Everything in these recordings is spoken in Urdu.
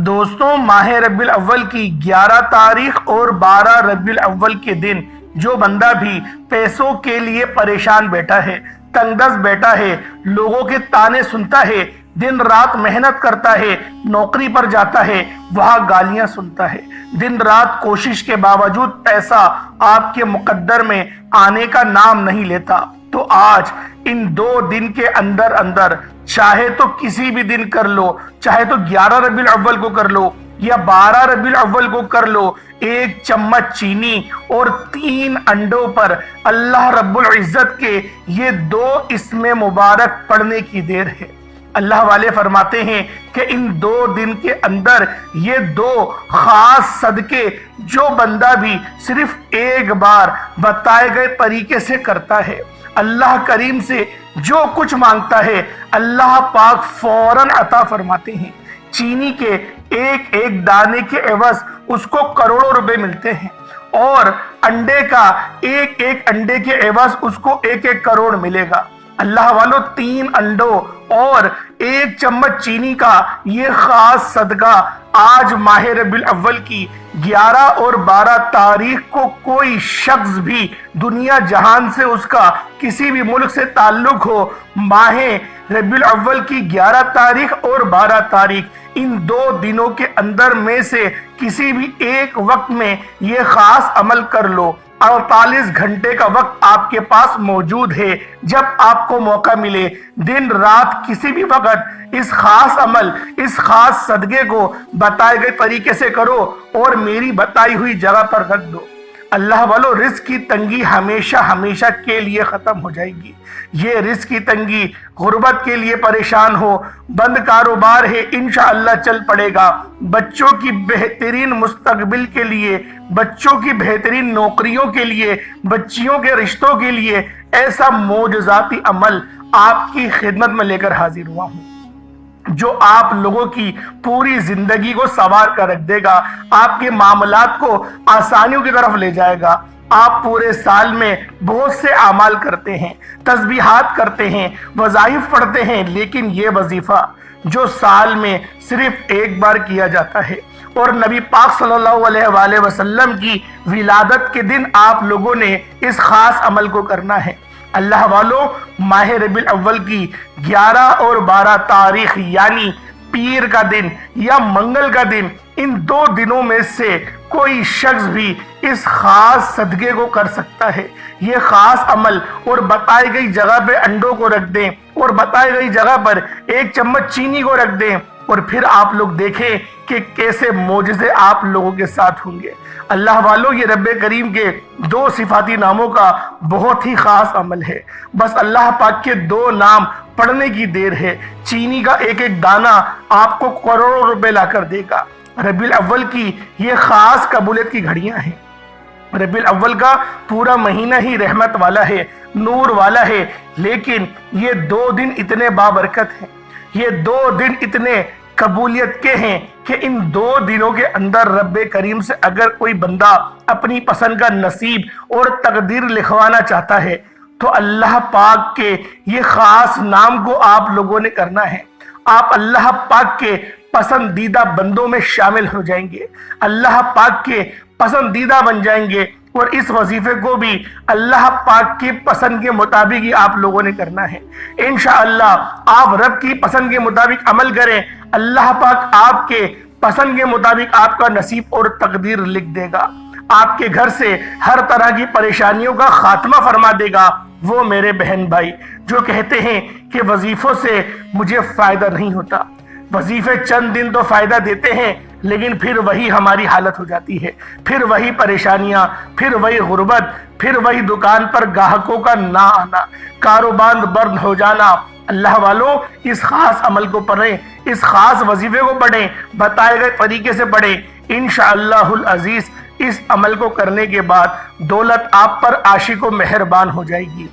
دوستوں، ماہ ربیع الاول کی 11 تاریخ اور 12 ربیع الاول کے دن جو بندہ بھی پیسوں کے لیے پریشان بیٹھا ہے، تنگ دست بیٹھا ہے، لوگوں کے طعنے سنتا ہے، دن رات محنت کرتا ہے، نوکری پر جاتا ہے، وہاں گالیاں سنتا ہے، دن رات کوشش کے باوجود پیسہ آپ کے مقدر میں آنے کا نام نہیں لیتا، تو آج ان 2 دن کے اندر چاہے تو کسی بھی دن کر لو، چاہے تو 11 ربیع الاول کو کر لو یا 12 ربیع الاول کو کر لو، 1 چمچ چینی اور 3 انڈوں پر اللہ رب العزت کے یہ 2 اسم مبارک پڑھنے کی دیر ہے۔ اللہ والے فرماتے ہیں کہ ان 2 دن کے اندر یہ 2 خاص صدقے جو بندہ بھی صرف ایک بار بتائے گئے طریقے سے کرتا ہے، اللہ کریم سے جو کچھ مانگتا ہے اللہ پاک فوراً عطا فرماتے ہیں۔ چینی کے ایک دانے کے عوض اس کو کروڑوں روپے ملتے ہیں، اور انڈے کا ایک انڈے کے عوض اس کو 1 کروڑ ملے گا۔ اللہ والو، 3 انڈوں اور 1 چمچ چینی کا یہ خاص صدقہ آج ماہ ربیع الاول کی 11 اور 12 تاریخ کو کوئی شخص بھی دنیا جہان سے اس کا کسی بھی ملک سے تعلق ہو، ماہ ربیع الاول کی 11 تاریخ اور 12 تاریخ ان 2 دنوں کے اندر میں سے کسی بھی ایک وقت میں یہ خاص عمل کر لو۔ 48 گھنٹے کا وقت آپ کے پاس موجود ہے، جب آپ کو موقع ملے دن رات کسی بھی وقت اس خاص عمل، اس خاص صدقے کو بتائے گئے طریقے سے کرو اور میری بتائی ہوئی جگہ پر رکھ دو۔ اللہ والو، رزق کی تنگی ہمیشہ کے لیے ختم ہو جائے گی۔ یہ رزق کی تنگی، غربت کے لیے پریشان ہو، بند کاروبار ہے انشاءاللہ چل پڑے گا، بچوں کی بہترین مستقبل کے لیے، بچوں کی بہترین نوکریوں کے لیے، بچیوں کے رشتوں کے لیے ایسا معجزاتی عمل آپ کی خدمت میں لے کر حاضر ہوا ہوں جو آپ لوگوں کی پوری زندگی کو سنوار کر رکھ دے گا، آپ کے معاملات کو آسانیوں کی طرف لے جائے گا۔ آپ پورے سال میں بہت سے اعمال کرتے ہیں، تسبیحات کرتے ہیں، وظائف پڑھتے ہیں، لیکن یہ وظیفہ جو سال میں صرف ایک بار کیا جاتا ہے، اور نبی پاک صلی اللہ علیہ وآلہ وسلم کی ولادت کے دن آپ لوگوں نے اس خاص عمل کو کرنا ہے۔ اللہ والو، ماہ ربیع الاول کی 11 اور 12 تاریخ یعنی پیر کا دن یا منگل کا دن، ان 2 دنوں میں سے کوئی شخص بھی اس خاص صدقے کو کر سکتا ہے۔ یہ خاص عمل اور بتائی گئی جگہ پہ انڈوں کو رکھ دیں اور بتائی گئی جگہ پر 1 چمچ چینی کو رکھ دیں، اور پھر آپ لوگ دیکھیں کہ کیسے معجزے آپ لوگوں کے ساتھ ہوں گے۔ اللہ والو، یہ رب کریم کے 2 صفاتی ناموں کا بہت ہی خاص عمل ہے۔ بس اللہ پاک کے 2 نام پڑھنے کی دیر ہے۔ چینی کا ایک دانہ آپ کو کروڑوں روپے لا کر دے گا۔ ربیع الاول کی یہ خاص قبولیت کی گھڑیاں ہیں۔ ربیع الاول کا پورا مہینہ ہی رحمت والا ہے، نور والا ہے، لیکن یہ 2 دن اتنے بابرکت ہیں، یہ 2 دن اتنے قبولیت کے ہیں کہ ان 2 دنوں کے اندر رب کریم سے اگر کوئی بندہ اپنی پسند کا نصیب اور تقدیر لکھوانا چاہتا ہے تو اللہ پاک کے یہ خاص نام کو آپ لوگوں نے کرنا ہے۔ آپ اللہ پاک کے پسندیدہ بندوں میں شامل ہو جائیں گے، اللہ پاک کے پسندیدہ بن جائیں گے، اور اس وظیفے کو بھی اللہ پاک کی پسند کے مطابق ہی آپ لوگوں نے کرنا ہے۔ انشاءاللہ آپ رب کی پسند کے مطابق عمل کریں، اللہ پاک آپ کے پسند کے مطابق آپ کا نصیب اور تقدیر لکھ دے گا، آپ کے گھر سے ہر طرح کی پریشانیوں کا خاتمہ فرما دے گا۔ وہ میرے بہن بھائی جو کہتے ہیں کہ وظیفوں سے مجھے فائدہ نہیں ہوتا، وظیفے چند دن تو فائدہ دیتے ہیں لیکن پھر وہی ہماری حالت ہو جاتی ہے، پھر وہی پریشانیاں، پھر وہی غربت، پھر وہی دکان پر گاہکوں کا نہ آنا، کاروبار بند ہو جانا۔ اللہ والوں، اس خاص عمل کو پڑھیں، اس خاص وظیفے کو پڑھیں، بتائے گئے طریقے سے پڑھیں۔ انشاءاللہ العزیز اس عمل کو کرنے کے بعد دولت آپ پر عاشق و مہربان ہو جائے گی،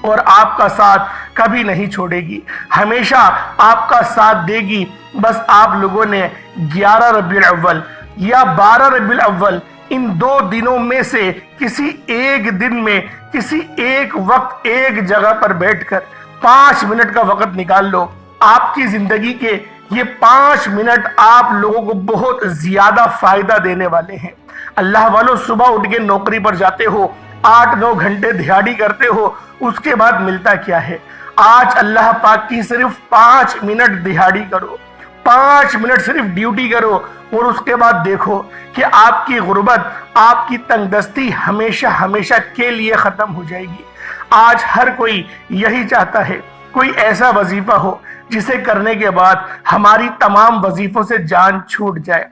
اور آپ کا ساتھ کبھی نہیں چھوڑے گی، ہمیشہ آپ کا ساتھ دے گی۔ بس آپ لوگوں نے 11 ربیع الاول یا 12 ربیع الاول ان 2 دنوں میں سے کسی ایک دن میں کسی ایک وقت ایک جگہ پر بیٹھ کر 5 منٹ کا وقت نکال لو۔ آپ کی زندگی کے یہ 5 منٹ آپ لوگوں کو بہت زیادہ فائدہ دینے والے ہیں۔ اللہ والوں، صبح اٹھ کے نوکری پر جاتے ہو، 8-9 گھنٹے دہاڑی کرتے ہو، اس کے بعد ملتا کیا ہے؟ آج اللہ پاک کی صرف 5 منٹ دہاڑی کرو، 5 منٹ صرف ڈیوٹی کرو، اور اس کے بعد دیکھو کہ آپ کی غربت، آپ کی تنگ دستی ہمیشہ ہمیشہ کے لیے ختم ہو جائے گی۔ آج ہر کوئی یہی چاہتا ہے کوئی ایسا وظیفہ ہو جسے کرنے کے بعد ہماری تمام وظیفوں سے جان چھوٹ جائے،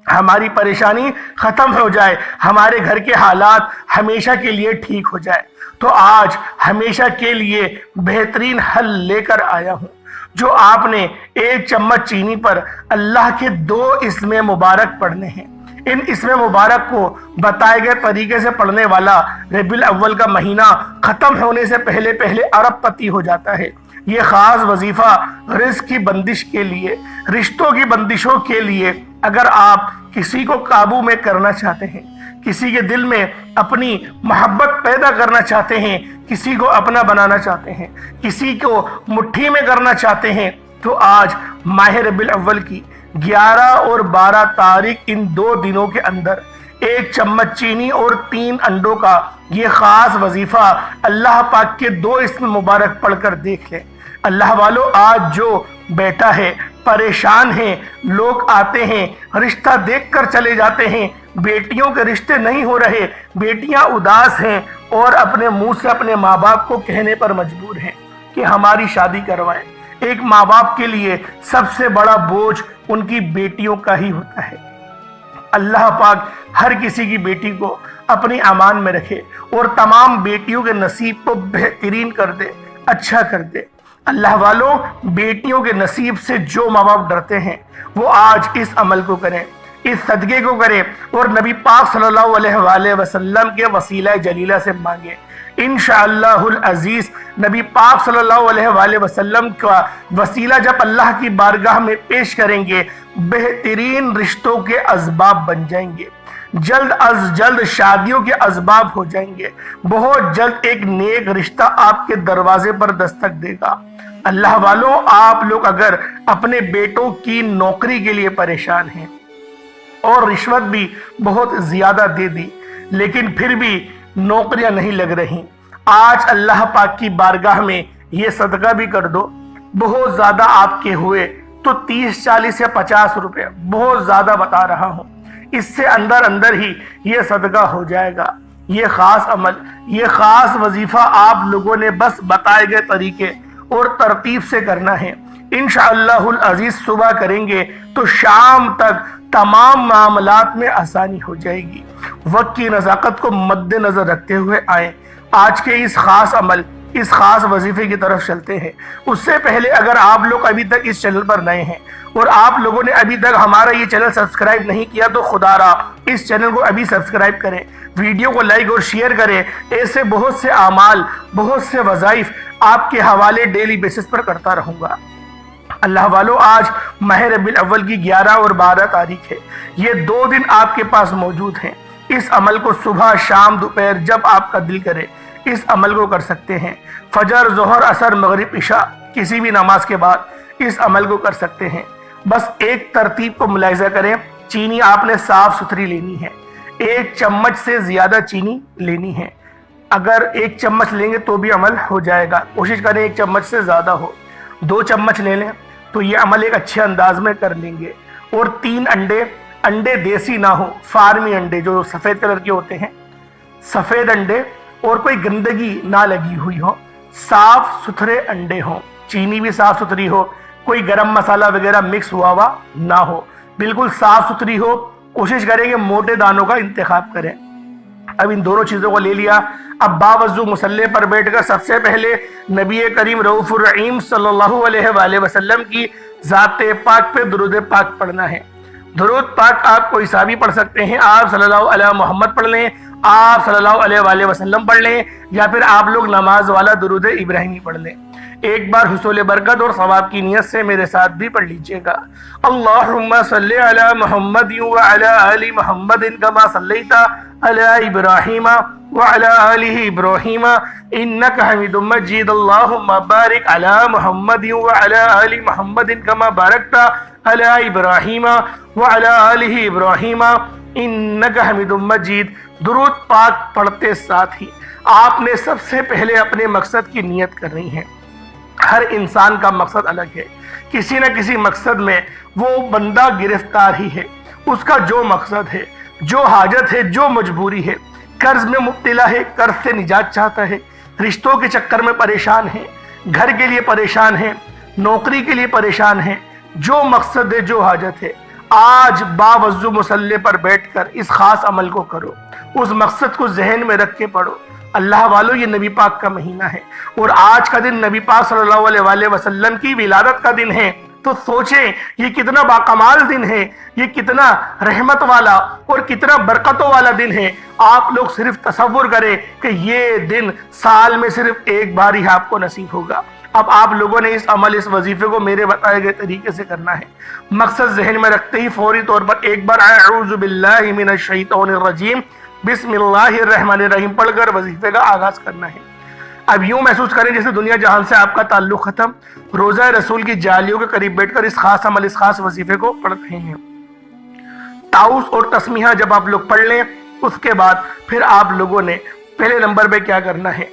ہماری پریشانی ختم ہو جائے، ہمارے گھر کے حالات ہمیشہ کے لیے ٹھیک ہو جائے۔ تو آج ہمیشہ کے لیے بہترین حل لے کر آیا ہوں، جو آپ نے 1 چمچ چینی پر اللہ کے 2 اسم مبارک پڑھنے ہیں۔ ان اسم مبارک کو بتائے گئے طریقے سے پڑھنے والا ربیع الاول کا مہینہ ختم ہونے سے پہلے ارب پتی ہو جاتا ہے۔ یہ خاص وظیفہ رزق کی بندش کے لیے، رشتوں کی بندشوں کے لیے، اگر آپ کسی کو قابو میں کرنا چاہتے ہیں، کسی کے دل میں اپنی محبت پیدا کرنا چاہتے ہیں، کسی کو اپنا بنانا چاہتے ہیں، کسی کو مٹھی میں کرنا چاہتے ہیں، تو آج ماہ ربیع الاول کی 11 اور 12 تاریخ ان 2 دنوں کے اندر 1 چمچ چینی اور 3 انڈوں کا یہ خاص وظیفہ اللہ پاک کے 2 اسم مبارک پڑھ کر دیکھ لیں۔ اللہ والو، آج جو بیٹا ہے پریشان ہیں، لوگ آتے ہیں رشتہ دیکھ کر چلے جاتے ہیں، بیٹیوں کے رشتے نہیں ہو رہے، بیٹیاں اداس ہیں اور اپنے منہ سے اپنے ماں باپ کو کہنے پر مجبور ہیں کہ ہماری شادی کروائیں۔ ایک ماں باپ کے لیے سب سے بڑا بوجھ ان کی بیٹیوں کا ہی ہوتا ہے۔ اللہ پاک ہر کسی کی بیٹی کو اپنی امان میں رکھے اور تمام بیٹیوں کے نصیب کو بہترین کر دے، اچھا کر دے۔ اللہ والوں، بیٹیوں کے نصیب سے جو ماں باپ ڈرتے ہیں وہ آج اس عمل کو کریں، اس صدقے کو کریں اور نبی پاک صلی اللہ علیہ وآلہ وسلم کے وسیلہ جلیلہ سے مانگیں۔ انشاءاللہ العزیز نبی پاک صلی اللہ علیہ وآلہ وسلم کا وسیلہ جب اللہ کی بارگاہ میں پیش کریں گے، بہترین رشتوں کے اسباب بن جائیں گے، جلد از جلد شادیوں کے اسباب ہو جائیں گے، بہت جلد ایک نیک رشتہ آپ کے دروازے پر دستک دے گا۔ اللہ والوں، آپ لوگ اگر اپنے بیٹوں کی نوکری کے لیے پریشان ہیں اور رشوت بھی بہت زیادہ دے دی لیکن پھر بھی نوکریاں نہیں لگ رہی، آج اللہ پاک کی بارگاہ میں یہ صدقہ بھی کر دو۔ بہت زیادہ آپ کے ہوئے تو 30، 40 یا 50 روپے، بہت زیادہ بتا رہا ہوں، اس سے اندر اندر ہی یہ صدقہ ہو جائے گا۔ یہ خاص عمل، یہ خاص وظیفہ آپ لوگوں نے بس بتائے گئے طریقے اور ترتیب سے کرنا ہے۔ انشاءاللہ العزیز صبح کریں گے تو شام تک تمام معاملات میں آسانی ہو جائے گی۔ وقت کی نزاکت کو مد نظر رکھتے ہوئے آئیں، آج کے اس خاص عمل، اس خاص وظیفے کی طرف چلتے ہیں۔ اس سے پہلے اگر آپ لوگ ابھی تک اس چینل پر نئے ہیں اور آپ لوگوں نے ابھی تک ہمارا یہ چینل سبسکرائب نہیں کیا تو خدا را اس چینل کو ابھی سبسکرائب کریں، ویڈیو کو لائک اور شیئر کریں۔ ایسے بہت سے اعمال، بہت سے وظائف آپ کے حوالے ڈیلی بیسس پر کرتا رہوں گا۔ اللہ والو، آج ماہ ربیع الاول کی 11 اور 12 تاریخ ہے، یہ 2 دن آپ کے پاس موجود ہیں۔ اس عمل کو صبح، شام، دوپہر جب آپ کا دل کرے اس عمل کو کر سکتے ہیں۔ فجر، ظہر، عصر، مغرب، عشاء کسی بھی نماز کے بعد اس عمل کو کر سکتے ہیں۔ بس ایک ترتیب کو ملاحظہ کریں، چینی آپ نے صاف ستھری لینی ہے، 1 چمچ سے زیادہ چینی لینی ہے۔ اگر 1 چمچ لیں گے تو بھی عمل ہو جائے گا، کوشش کریں 1 چمچ سے زیادہ ہو۔ 2 چمچ لے لیں تو یہ عمل ایک اچھے انداز میں کر لیں گے۔ اور 3 انڈے دیسی نہ ہو، فارمی انڈے جو سفید کلر کے ہوتے ہیں، سفید انڈے، اور کوئی گندگی نہ لگی ہوئی ہو، صاف ستھرے انڈے ہوں، چینی بھی صاف ستھری ہو، کوئی گرم مسالہ وغیرہ مکس ہوا نہ ہو، بالکل صاف ستھری ہو۔ کوشش کریں کہ موٹے دانوں کا انتخاب کریں۔ اب ان دونوں چیزوں کو لے لیا، اب باوضو مصلی پر بیٹھ کر سب سے پہلے نبی کریم رؤوف الرحیم صلی اللہ علیہ وآلہ وسلم کی ذات پاک پہ درود پاک پڑھنا ہے۔ درود پاک آپ کوئی سا بھی پڑھ سکتے ہیں، آپ صلی اللہ علیہ محمد پڑھ لیں، آپ صلی اللہ علیہ وآلہ وسلم پڑھ لیں، یا پھر آپ لوگ نماز والا درود ابراہیمی پڑھ لیں۔ ایک بار حصول برکت اور ثواب کی نیت سے میرے ساتھ بھی پڑھ لیجئے گا۔ اللہم صلی علی محمد وعلی آل محمد کما صلیت علی ابراہیم وعلی آل ابراہیم انک حمید مجید۔ اللہم بارک علی محمد وعلی آل محمد کما بارکت علی ابراہیم وعلی آل ابراہیم انک حمید مجید۔ درود پاک پڑھتے ساتھ ہی آپ نے سب سے پہلے اپنے مقصد کی نیت کرنی ہے۔ ہر انسان کا مقصد الگ ہے، کسی نہ کسی مقصد میں وہ بندہ گرفتار ہی ہے۔ اس کا جو مقصد ہے، جو حاجت ہے، جو مجبوری ہے، قرض میں مبتلا ہے، قرض سے نجات چاہتا ہے، رشتوں کے چکر میں پریشان ہے، گھر کے لیے پریشان ہے، نوکری کے لیے پریشان ہے، جو مقصد ہے، جو حاجت ہے، آج باوضو مصلی پر بیٹھ کر اس خاص عمل کو کرو، اس مقصد کو ذہن میں رکھ کے پڑھو۔ اللہ والو، یہ نبی پاک کا مہینہ ہے اور آج کا دن نبی پاک صلی اللہ علیہ وآلہ وسلم کی ولادت کا دن ہے، تو سوچیں یہ کتنا باکمال دن ہے، یہ کتنا رحمت والا اور کتنا برکتوں والا دن ہے۔ آپ لوگ صرف تصور کریں کہ یہ دن سال میں صرف ایک بار ہی آپ کو نصیب ہوگا۔ اب آپ لوگوں نے اس عمل، اس وظیفے کو میرے بتائے گئے طریقے سے کرنا ہے۔ مقصد ذہن میں رکھتے ہی فوری طور پر ایک بار اعوذ باللہ من الشیطان الرجیم بسم اللہ الرحمن الرحیم پڑھ کر وظیفے کا آغاز کرنا ہے۔ اب یوں محسوس کریں جیسے دنیا جہان سے آپ کا تعلق ختم، روزہ رسول کی جالیوں کے قریب بیٹھ کر اس خاص عمل، اس خاص وظیفے کو پڑھ رہے ہیں۔ تعوذ اور تسمیہ جب آپ لوگ پڑھ لیں، اس کے بعد پھر آپ لوگوں نے پہلے نمبر پہ کیا کرنا ہے؟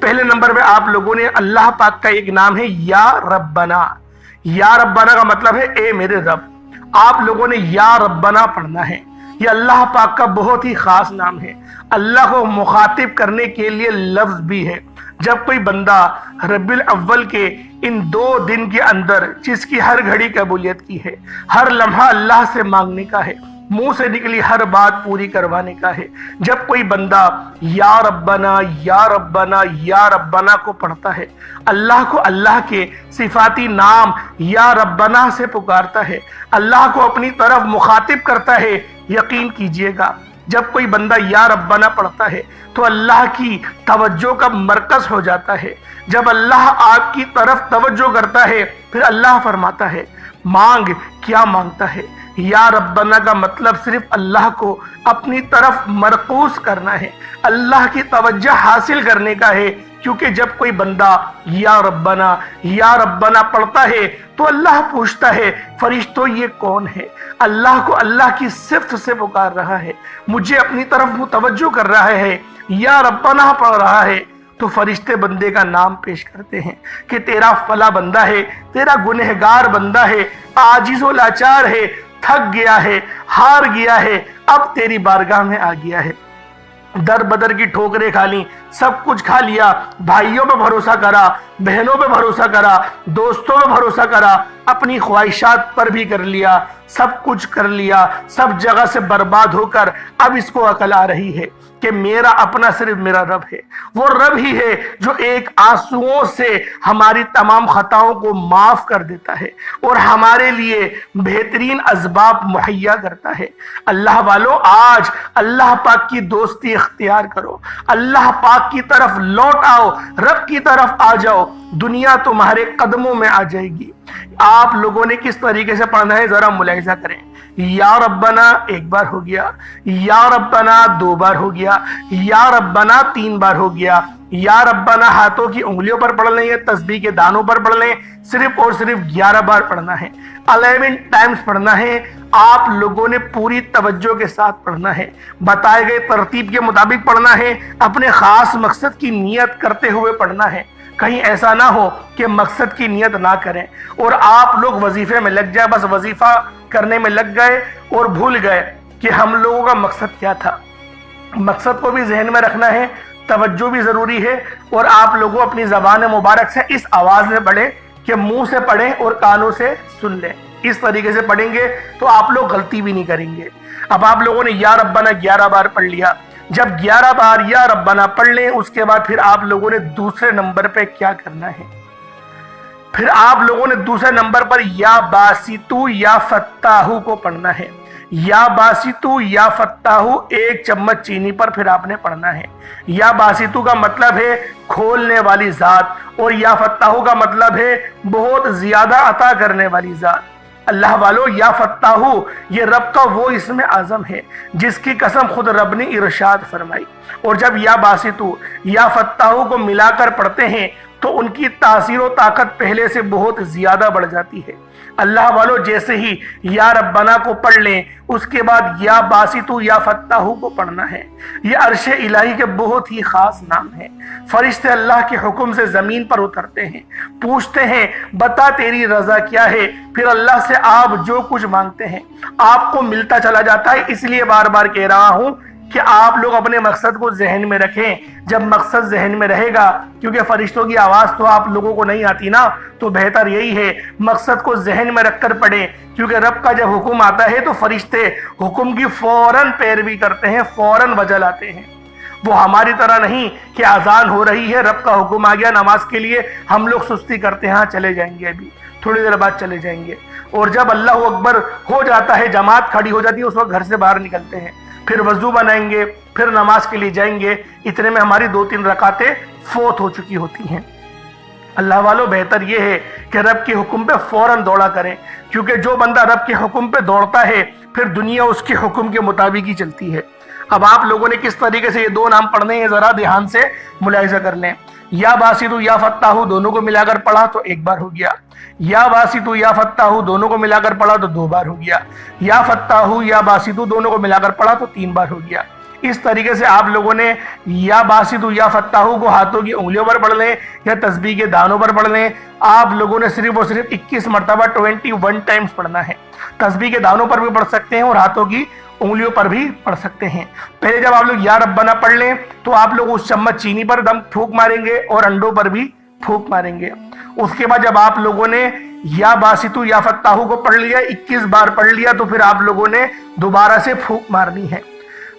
پہلے نمبر پہ آپ لوگوں نے اللہ پاک کا ایک نام ہے یا ربنا۔ یا ربنا کا مطلب ہے اے میرے رب۔ آپ لوگوں نے یا ربنا پڑھنا ہے۔ یہ اللہ پاک کا بہت ہی خاص نام ہے، اللہ کو مخاطب کرنے کے لیے لفظ بھی ہے۔ جب کوئی بندہ ربیع الاول کے ان 2 دن کے اندر جس کی ہر گھڑی قبولیت کی ہے، ہر لمحہ اللہ سے مانگنے کا ہے، منہ سے نکلی ہر بات پوری کروانے کا ہے، جب کوئی بندہ یا ربنا یا ربنا یا ربنا کو پڑھتا ہے، اللہ کو اللہ کے صفاتی نام یا ربنا سے پکارتا ہے، اللہ کو اپنی طرف مخاطب کرتا ہے، یقین کیجئے گا جب کوئی بندہ یا ربنا پڑھتا ہے تو اللہ کی توجہ کا مرکز ہو جاتا ہے۔ جب اللہ آپ کی طرف توجہ کرتا ہے پھر اللہ فرماتا ہے مانگ، کیا مانگتا ہے؟ یا ربنا کا مطلب صرف اللہ کو اپنی طرف مرکوز کرنا ہے، اللہ کی توجہ حاصل کرنے کا ہے، کیونکہ جب کوئی بندہ یا ربنا پڑھتا ہے تو اللہ پوچھتا ہے فرشتوں یہ کون ہے؟ اللہ کو اللہ کی صفت سے پکار رہا ہے، مجھے اپنی طرف متوجہ کر رہا ہے، یا ربنا پڑھ رہا ہے، تو فرشتے بندے کا نام پیش کرتے ہیں کہ تیرا فلاں بندہ ہے، تیرا گنہگار بندہ ہے، عاجز و لاچار ہے، تھک گیا ہے، ہار گیا ہے، اب تیری بارگاہ میں آ گیا ہے۔ در بدر کی ٹھوکریں کھا لی، سب کچھ کھا لیا، بھائیوں پہ بھروسہ کرا، بہنوں پہ بھروسہ کرا، دوستوں پہ بھروسہ کرا، اپنی خواہشات پر بھی کر لیا، سب کچھ کر لیا، سب جگہ سے برباد ہو کر اب اس کو عقل آ رہی ہے کہ میرا اپنا صرف میرا رب ہے، وہ رب ہی ہے جو ایک آنسوؤں سے ہماری تمام خطاؤں کو معاف کر دیتا ہے اور ہمارے لیے بہترین اسباب مہیا کرتا ہے۔ اللہ والو، آج اللہ پاک کی دوستی اختیار کرو، اللہ پاک کی طرف لوٹ آؤ، رب کی طرف آ جاؤ، دنیا تمہارے قدموں میں آ جائے گی۔ آپ لوگوں نے کس طریقے سے پڑھنا ہے ذرا ملاحظہ کریں۔ یا ربنا ایک بار ہو گیا، یا ربنا 2 بار ہو گیا، یا ربنا 3 بار ہو گیا، یا ربنا ہاتھوں کی انگلیوں پر پڑھ لیں، تسبیح کے دانوں پر پڑھ لیں، صرف اور صرف 11 بار پڑھنا ہے، 11 ٹائمز پڑھنا ہے۔ آپ لوگوں نے پوری توجہ کے ساتھ پڑھنا ہے، بتائے گئے ترتیب کے مطابق پڑھنا ہے، اپنے خاص مقصد کی نیت کرتے ہوئے پڑھنا ہے۔ کہیں ایسا نہ ہو کہ مقصد کی نیت نہ کریں اور آپ لوگ وظیفے میں لگ جائے، بس وظیفہ کرنے میں لگ گئے اور بھول گئے کہ ہم لوگوں کا مقصد کیا تھا۔ مقصد کو بھی ذہن میں رکھنا ہے، توجہ بھی ضروری ہے، اور آپ لوگوں اپنی زبان مبارک سے اس آواز میں پڑھیں کہ منہ سے پڑھیں اور کانوں سے سن لیں۔ اس طریقے سے پڑھیں گے تو آپ لوگ غلطی بھی نہیں کریں گے۔ اب آپ لوگوں نے یا ربنا 11 بار پڑھ لیا، جب 11 بار یا ربنا پڑھ لیں اس کے بعد پھر آپ لوگوں نے دوسرے نمبر پہ کیا کرنا ہے؟ پھر آپ لوگوں نے دوسرے نمبر پر یا باسطو یا فتاحو کو پڑھنا ہے۔ یا باسطو یا فتاحو ایک چمچ چینی پر پھر آپ نے پڑھنا ہے۔ یا باسطو کا مطلب ہے کھولنے والی ذات، اور یا فتاحو کا مطلب ہے بہت زیادہ عطا کرنے والی ذات۔ اللہ والو، یا فتاحو یہ رب کا وہ اسم اعظم ہے جس کی قسم خود رب نے ارشاد فرمائی، اور جب یا باسطو یا فتاحو کو ملا کر پڑھتے ہیں تو ان کی تاثیر و طاقت پہلے سے بہت زیادہ بڑھ جاتی ہے۔ اللہ والو، جیسے ہی یا ربنا کو پڑھ لیں اس کے بعد یا باسطو یا فتاحو کو پڑھنا ہے۔ یہ عرش الہی کے بہت ہی خاص نام ہے۔ فرشتے اللہ کے حکم سے زمین پر اترتے ہیں، پوچھتے ہیں بتا تیری رضا کیا ہے، پھر اللہ سے آپ جو کچھ مانگتے ہیں آپ کو ملتا چلا جاتا ہے۔ اس لیے بار بار کہہ رہا ہوں کہ آپ لوگ اپنے مقصد کو ذہن میں رکھیں۔ جب مقصد ذہن میں رہے گا، کیونکہ فرشتوں کی آواز تو آپ لوگوں کو نہیں آتی نا، تو بہتر یہی ہے مقصد کو ذہن میں رکھ کر پڑھیں، کیونکہ رب کا جب حکم آتا ہے تو فرشتے حکم کی فوراً پیروی کرتے ہیں، فوراً وجہ لاتے ہیں۔ وہ ہماری طرح نہیں کہ اذان ہو رہی ہے، رب کا حکم آ گیا نماز کے لیے، ہم لوگ سستی کرتے ہیں، ہاں چلے جائیں گے، ابھی تھوڑی دیر بعد چلے جائیں گے، اور جب اللہ اکبر ہو جاتا ہے، جماعت کھڑی ہو جاتی ہے، اس وقت گھر سے باہر نکلتے ہیں، پھر وضو بنائیں گے، پھر نماز کے لیے جائیں گے، اتنے میں ہماری 2-3 رکعتیں فوت ہو چکی ہوتی ہیں۔ اللہ والو، بہتر یہ ہے کہ رب کے حکم پہ فوراً دوڑا کریں، کیونکہ جو بندہ رب کے حکم پہ دوڑتا ہے پھر دنیا اس کے حکم کے مطابق ہی چلتی ہے۔ اب آپ لوگوں نے کس طریقے سے یہ 2 نام پڑھنے ہیں ذرا دھیان سے ملاحظہ کر لیں۔ یا باسطو یا فتاحو دونوں کو ملا کر پڑھا تو 1 بار ہو گیا، یا باسطو یا فتاحو دونوں کو ملا کر پڑھا تو 2 بار ہو گیا، یا فتاحو یا باسطو دونوں کو ملا کر پڑھا تو 3 بار ہو گیا۔ اس طریقے سے آپ لوگوں نے یا باسطو یا فتاحو کو ہاتھوں کی انگلیوں پر پڑھ لیں یا تسبیح کے دانوں پر پڑھ لیں۔ آپ لوگوں نے صرف اور صرف 21 مرتبہ 21 ٹائمز پڑھنا ہے۔ تسبیح کے دانوں پر بھی پڑھ سکتے ہیں اور ہاتھوں کی انگلیوں پر بھی پڑھ سکتے ہیں۔ پہلے جب آپ لوگ یا ربنا پڑھ لیں تو آپ لوگ اس چمچ چینی پر دم پھونک ماریں گے اور انڈوں پر بھی پھونک ماریں گے۔ اس کے بعد جب آپ لوگوں نے یا باسطو یا فتاحو کو پڑھ لیا، 21 بار پڑھ لیا، تو پھر آپ لوگوں نے دوبارہ سے پھونک مارنی ہے،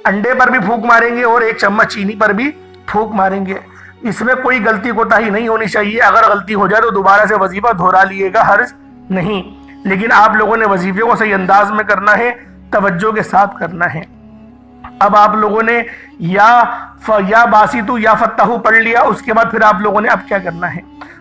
انڈے پر بھی پھونک ماریں گے اور 1 چمچ چینی پر بھی پھونک ماریں گے۔ اس میں کوئی غلطی کوتاہی نہیں ہونی چاہیے، اگر غلطی ہو جائے تو دوبارہ سے وظیفہ دہرا لیے گا، حرج نہیں، لیکن آپ لوگوں نے وظیفے کو صحیح انداز میں کرنا ہے، توجہ کے ساتھ کرنا ہے۔ اب آپ لوگوں نے یا باسطو یا فتاحو پڑھ لیا، اس کے بعد پھر آپ لوگوں نے اب کیا کرنا ہے،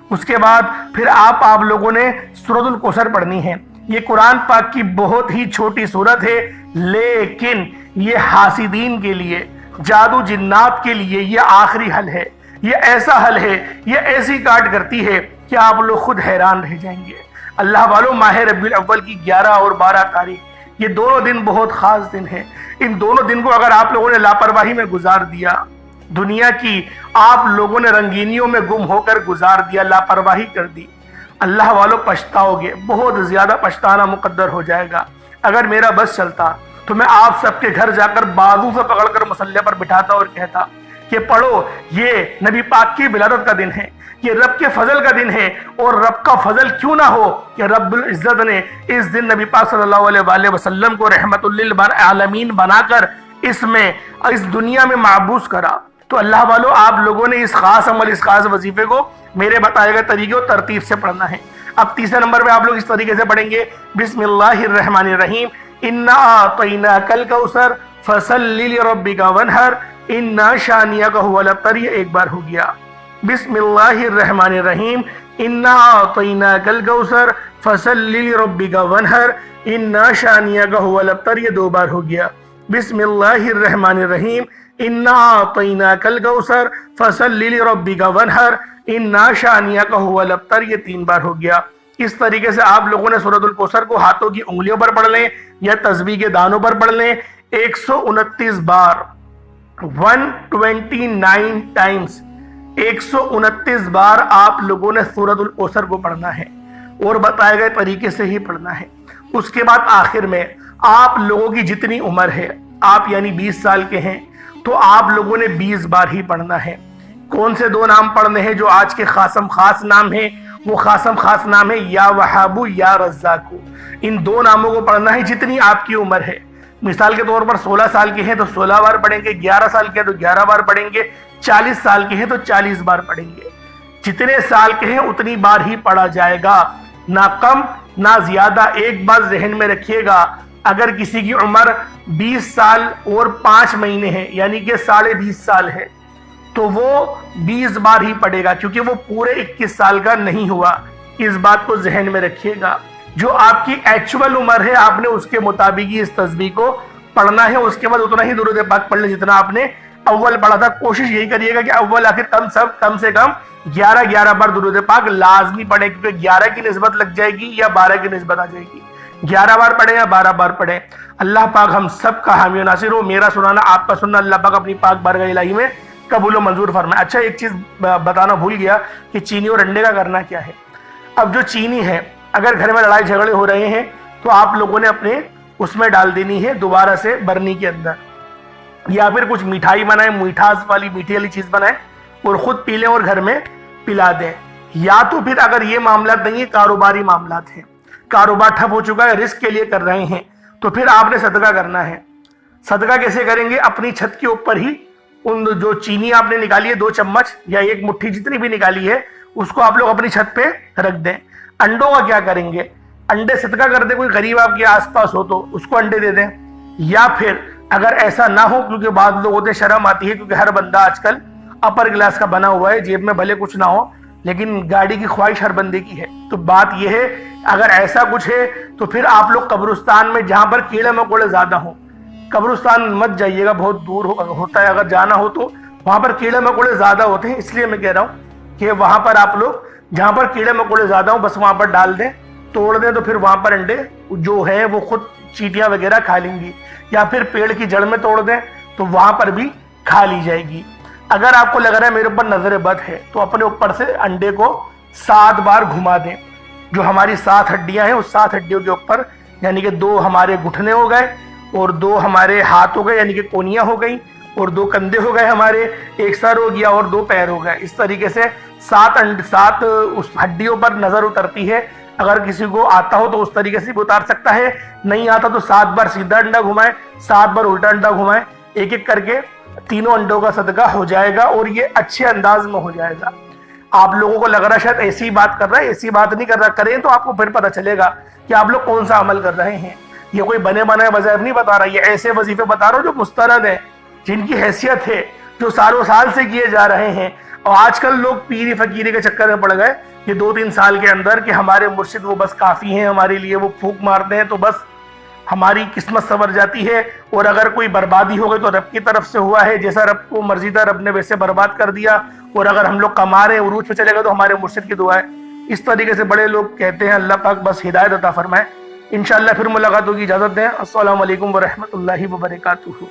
اس کے بعد پھر آپ لوگوں نے سورۃ الکوثر پڑھنی ہے۔ یہ قرآن پاک کی بہت ہی چھوٹی سورت ہے، لیکن یہ حاسدین کے لیے، جادو جنات کے لیے یہ آخری حل ہے۔ یہ ایسا حل ہے، یہ ایسی کاٹ کرتی ہے کہ آپ لوگ خود حیران رہ جائیں گے۔ اللہ والو، ماہ ربیع الاول کی 11 اور 12 تاریخ، یہ دونوں دن بہت خاص دن ہیں۔ ان دونوں دن کو اگر آپ لوگوں نے لاپرواہی میں گزار دیا، دنیا کی آپ لوگوں نے رنگینیوں میں گم ہو کر گزار دیا، لاپرواہی کر دی، اللہ والو پچھتاؤ گے، بہت زیادہ پچھتانا مقدر ہو جائے گا۔ اگر میرا بس چلتا تو میں آپ سب کے گھر جا کر بازو سے پکڑ کر مصلی پر بٹھاتا اور کہتا کہ پڑھو، یہ نبی پاک کی ولادت کا دن ہے، یہ رب کے فضل کا دن ہے، اور رب کا فضل کیوں نہ ہو کہ رب العزت نے اس دن نبی پاک صلی اللہ علیہ وآلہ وسلم کو رحمت للعالمین بنا کر اس دنیا میں معبوس کرا۔ تو اللہ والو، آپ لوگوں نے اس خاص عمل، اس خاص وظیفے کو میرے بتائے گئے طریقے اور ترتیب سے پڑھنا ہے۔ اب تیسرے نمبر پہ آپ لوگ اس طریقے سے پڑھیں گے، بسم اللہ الرحمن الرحیم، انا اعطیناک الکوثر فصل لربک وانحر انا شانئک هو الابتر، یہ 1 بار ہو گیا۔ بسم اللہ الرحمن الرحیم، انا اعطیناک الکوثر فصل لربک وانحر انا شانئک هو الابتر، یہ 2 بار ہو گیا۔ بسم اللہ الرحمن الرحیم، انا اعطیناک الکوثر فصل لربک وانحر انا شانئک هو الابتر، یہ 3 بار ہو گیا۔ اس طریقے سے آپ لوگوں نے سورۃ الکوثر کو ہاتھوں کی انگلیوں پر پڑھ لیں یا تسبیح کے دانوں پر پڑھ لیں 129 بار، 129 ٹائمز، 129 بار آپ لوگوں نے سورۃ الکوثر کو پڑھنا ہے اور بتائے گئے طریقے سے ہی پڑھنا ہے۔ اس کے بعد آخر میں آپ لوگوں کی جتنی عمر ہے، آپ یعنی 20 سال کے ہیں، تو آپ لوگوں نے 20 بار ہی پڑھنا ہے۔ کون سے 2 نام پڑھنے ہیں جو آج کے خاص نام ہیں؟ وہ خاص نام ہے یا وہابو یا رزاقو۔ ان 2 ناموں کو پڑھنا ہے جتنی آپ کی عمر ہے۔ مثال کے طور پر 16 سال کے ہیں تو 16 بار پڑھیں گے، 11 سال کے ہیں تو 11 بار پڑھیں گے، 40 سال کے ہیں تو 40 بار پڑھیں گے۔ جتنے سال کے ہیں اتنی بار ہی پڑھا جائے گا، نہ کم نہ زیادہ۔ ایک بات ذہن میں رکھیے گا، اگر کسی کی عمر 20 سال اور 5 مہینے ہے یعنی کہ 20.5 سال ہے تو وہ 20 بار ہی پڑھے گا، کیونکہ وہ پورے 21 سال کا نہیں ہوا۔ اس بات کو ذہن میں رکھیے گا، جو آپ کی ایکچول عمر ہے آپ نے اس کے مطابق ہی اس تسبیح کو پڑھنا ہے، اس کے بعد اتنا ہی درود پاک پڑھ لیں جتنا آپ نے اول پڑھا تھا۔ کوشش یہی کریے گا کہ اول آخر کم سے کم 11 بار درود پاک لازمی پڑھیں، کیونکہ 11 کی نسبت لگ جائے گی یا 12 کی نسبت آ جائے گی۔ 11 بار پڑھیں یا 12 بار پڑھیں۔ اللہ پاک ہم سب کا حامی و ناصر ہو، میرا سنانا آپ کا سننا اللہ پاک اپنی پاک بارگاہ الہی میں قبول و منظور فرمائے۔ اچھا ایک چیز بتانا بھول گیا کہ چینی اور انڈے کا کرنا کیا ہے۔ اب جو چینی ہے اگر گھر میں لڑائی جھگڑے ہو رہے ہیں تو آپ لوگوں نے اپنے اس میں ڈال دینی ہے دوبارہ سے برنی کے اندر، یا پھر کچھ مٹھائی بنائیں، میٹھی والی چیز بنائیں اور خود پی لیں اور گھر میں پلا دیں۔ یا تو پھر اگر یہ معاملات نہیں ہے، کاروباری معاملات ہیں، کاروبار ٹھپ ہو چکا ہے، رزق کے لیے کر رہے ہیں، تو پھر آپ نے صدقہ کرنا ہے۔ صدقہ کیسے کریں گے؟ اپنی چھت کے اوپر ہی ان جو چینی آپ نے نکالی ہے 2 چمچ یا 1 مٹھی جتنی بھی نکالی ہے اس کو آپ لوگ اپنی چھت پہ رکھ دیں۔ انڈوں کا کیا کریں گے؟ انڈے صدقہ کر دیں، کوئی غریب آپ کے آس پاس ہو تو اس کو انڈے دے دیں۔ یا پھر اگر ایسا نہ ہو، کیونکہ بعض لوگ ہوتے شرم آتی ہے، کیونکہ ہر بندہ آج کل اپر کلاس کا بنا ہوا ہے، جیب میں بھلے کچھ نہ ہو لیکن گاڑی کی خواہش ہر بندے کی ہے، تو بات یہ ہے اگر ایسا کچھ ہے تو پھر آپ لوگ قبرستان میں جہاں پر کیڑے مکوڑے زیادہ ہوں، قبرستان مت جائیے گا، بہت دور ہوتا ہے، اگر جانا ہو تو وہاں پر کیڑے مکوڑے زیادہ ہوتے ہیں، اس لیے میں کہہ رہا ہوں کہ وہاں پر آپ لوگ جہاں پر کیڑے مکوڑے زیادہ ہوں بس وہاں پر ڈال دیں، توڑ دیں، تو پھر وہاں پر انڈے جو ہیں وہ خود چیٹیاں وغیرہ کھا لیں گی، یا پھر پیڑ کی جڑ میں توڑ دیں تو وہاں پر بھی کھا لی جائے گی۔ اگر آپ کو لگ رہا ہے میرے اوپر نظر بد ہے تو اپنے اوپر سے انڈے کو 7 بار گھما دیں، جو ہماری 7 ہڈیاں ہیں اس 7 ہڈیوں کے اوپر، یعنی کہ 2 ہمارے گھٹنے ہو گئے اور 2 ہمارے ہاتھ ہو گئے یعنی کہ کونیاں ہو گئی، اور 2 کندھے ہو گئے ہمارے، 1 سر ہو گیا اور 2 پیر ہو گئے۔ اس طریقے سے 7 اس ہڈیوں پر نظر اترتی ہے۔ اگر کسی کو آتا ہو تو اس طریقے سے بھی اتار سکتا ہے، نہیں آتا تو 7 بار سیدھا انڈا گھمائیں، 7 بار الٹا انڈا گھمائیں، ایک ایک کر کے تینوں انڈوں کا صدقہ ہو جائے گا اور یہ اچھے انداز میں ہو جائے گا۔ آپ لوگوں کو لگ رہا ہے شاید ایسی بات کر رہا ہے، ایسی بات نہیں کر رہا، کریں تو آپ کو پھر پتہ چلے گا کہ آپ لوگ کون سا عمل کر رہے ہیں۔ یہ کوئی بنے بنائے وظائف نہیں بتا رہا، یہ ایسے وظیفے بتا رہا ہوں جو مستند ہیں، جن کی حیثیت ہے، جو سالوں سال سے کیے جا رہے ہیں۔ اور آج کل لوگ پیری فقیری کے چکر میں پڑ گئے کہ 2-3 سال کے اندر کہ ہمارے مرشد وہ بس کافی ہیں ہمارے لیے، وہ پھونک مارتے ہیں تو بس ہماری قسمت سنور جاتی ہے، اور اگر کوئی بربادی ہو گئی تو رب کی طرف سے ہوا ہے، جیسا رب کو مرضی تھا رب نے ویسے برباد کر دیا، اور اگر ہم لوگ کما رہے ہیں عروج پہ چلے گئے تو ہمارے مرشد کی دعا ہے۔ اس طریقے سے بڑے لوگ کہتے ہیں، اللہ پاک بس ہدایت عطا فرمائے۔ انشاءاللہ پھر ملاقات ہوگی، اجازت دیں، السلام علیکم ورحمۃ اللہ وبرکاتہ۔